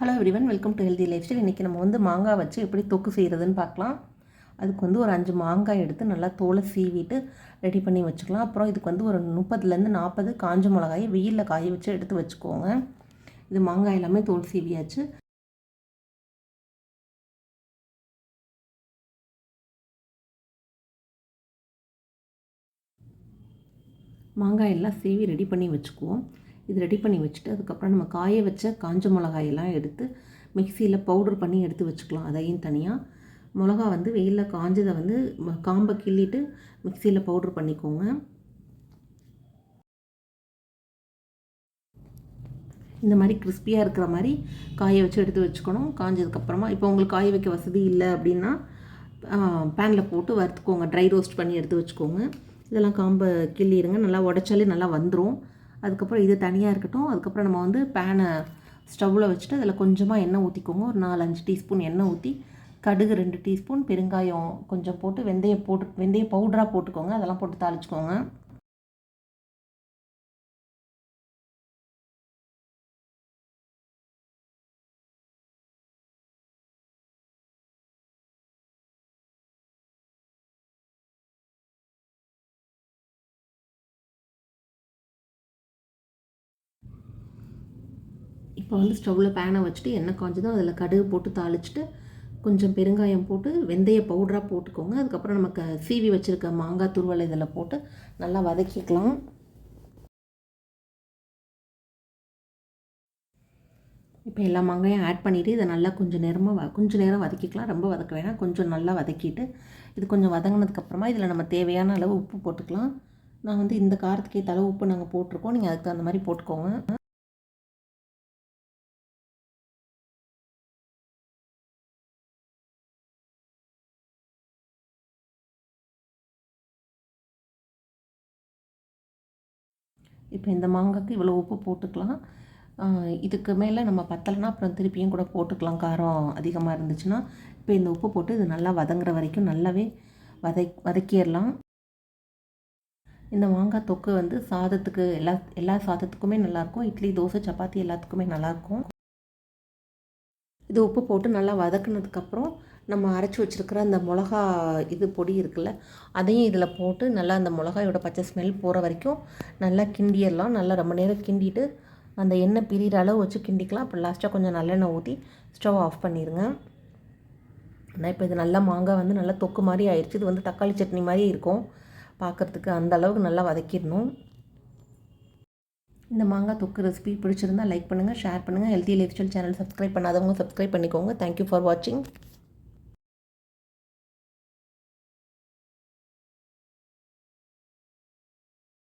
Hello everyone, welcome to healthy life style. இன்றைக்கி நம்ம மாங்காய் வச்சு எப்படி தொக்கு செய்கிறதுன்னு பார்க்கலாம். அதுக்கு ஒரு 5 மாங்காய் எடுத்து நல்லா தோலை சீவிட்டு ரெடி பண்ணி வச்சுக்கலாம். அப்புறம் இதுக்கு ஒரு 30லேருந்து 40 காஞ்ச மிளகாயை வெயிலில் காய வச்சு எடுத்து வச்சுக்கோங்க. இது மாங்காய் எல்லாமே தோல் சீவியாச்சு. மாங்காய் எல்லாம் சீவி ரெடி பண்ணி வச்சுக்குவோம். இது ரெடி பண்ணி வச்சுட்டு அதுக்கப்புறம் நம்ம காய வச்ச காஞ்ச மிளகாயெல்லாம் எடுத்து மிக்சியில் பவுடர் பண்ணி எடுத்து வச்சுக்கலாம். அதையும் தனியாக மிளகா வெயிலில் காஞ்சதை காம்பை கிள்ளிட்டு மிக்சியில் பவுட்ரு பண்ணிக்கோங்க. இந்த மாதிரி கிறிஸ்பியாக இருக்கிற மாதிரி காய வச்சு எடுத்து வச்சுக்கணும். காஞ்சதுக்கப்புறமா இப்போ உங்களுக்கு காய வைக்க வசதி இல்லை அப்படின்னா பேனில் போட்டு வறுத்துக்கோங்க. ட்ரை ரோஸ்ட் பண்ணி எடுத்து வச்சுக்கோங்க. இதெல்லாம் காம்பை கிள்ளிடுங்க. நல்லா உடச்சாலே நல்லா வந்துடும். அதுக்கப்புறம் இது தனியாக இருக்கட்டும். அதுக்கப்புறம் நம்ம பேனை ஸ்டவ்வில் வச்சுட்டு அதில் கொஞ்சமாக எண்ணெய் ஊற்றிக்கோங்க. ஒரு 4-5 டீஸ்பூன் எண்ணெய் ஊற்றி கடுகு 2 டீஸ்பூன், பெருங்காயம் கொஞ்சம் போட்டு வெந்தய பவுடராக போட்டுக்கோங்க. அதெல்லாம் போட்டு தாளிச்சுக்கோங்க. இப்போ ஸ்டவ்வில் பேனை வச்சுட்டு எண்ணெய் காஞ்சதும் அதில் கடுகு போட்டு தாளிச்சிட்டு கொஞ்சம் பெருங்காயம் போட்டு வெந்தய பவுடராக போட்டுக்கோங்க. அதுக்கப்புறம் நமக்கு சீவி வச்சுருக்க மாங்காய் துருவலை இதில் போட்டு நல்லா வதக்கிக்கலாம். இப்போ எல்லா மாங்காயும் ஆட் பண்ணிவிட்டு இதை நல்லா கொஞ்சம் நேரம் வதக்கிக்கலாம். ரொம்ப வதக்க வேணாம், கொஞ்சம் நல்லா வதக்கிட்டு இது கொஞ்சம் வதங்கினதுக்கப்புறமா இதில் நம்ம தேவையான அளவு உப்பு போட்டுக்கலாம். நான் இந்த காரத்துக்கு ஏற்ற அளவு உப்பு நாங்கள் போட்டிருக்கோம். நீங்கள் அதுக்கு தகுந்த மாதிரி போட்டுக்கோங்க. இப்போ இந்த மாங்காய்க்கு இவ்வளோ உப்பு போட்டுக்கலாம். இதுக்கு மேலே நம்ம பத்தலைன்னா அப்புறம் திருப்பியும் கூட போட்டுக்கலாம், காரம் அதிகமாக இருந்துச்சுன்னா. இப்போ இந்த உப்பு போட்டு இது நல்லா வதங்குற வரைக்கும் நல்லாவே வதக்கிடலாம். இந்த மாங்காய் தொக்கு சாதத்துக்கு எல்லா சாதத்துக்குமே நல்லாயிருக்கும். இட்லி, தோசை, சப்பாத்தி எல்லாத்துக்குமே நல்லாயிருக்கும். இது உப்பு போட்டு நல்லா வதக்குனதுக்கப்புறம் நம்ம அரைச்சி வச்சுருக்கிற அந்த மிளகா பொடி இருக்குல்ல, அதையும் இதில் போட்டு நல்லா அந்த மிளகாயோட பச்சை ஸ்மெல் போகிற வரைக்கும் நல்லா கிண்டிடலாம். நல்லா ரொம்ப நேரம் கிண்டிட்டு அந்த எண்ணெய் பிரிகிற அளவு வச்சு கிண்டிக்கலாம். அப்புறம் லாஸ்ட்டாக கொஞ்சம் நல்லெண்ணெய் ஊற்றி ஸ்டவ் ஆஃப் பண்ணிடுங்க. ஆனால் இப்போ இது நல்லா மாங்காய் நல்லா தொக்கு மாதிரி ஆயிடுச்சு. இது தக்காளி சட்னி மாதிரி இருக்கும் பார்க்குறதுக்கு. அந்த அளவுக்கு நல்லா வதக்கிடணும். இந்த மாங்காய் தொக்கு ரெசிபி பிடிச்சிருந்தால் லைக் பண்ணுங்கள், ஷேர் பண்ணுங்கள். Healthy life style channel subscribe பண்ணாதவங்க சப்ஸ்கிரைப் பண்ணிக்கோங்க. தேங்க்யூ ஃபார் வாட்சிங்.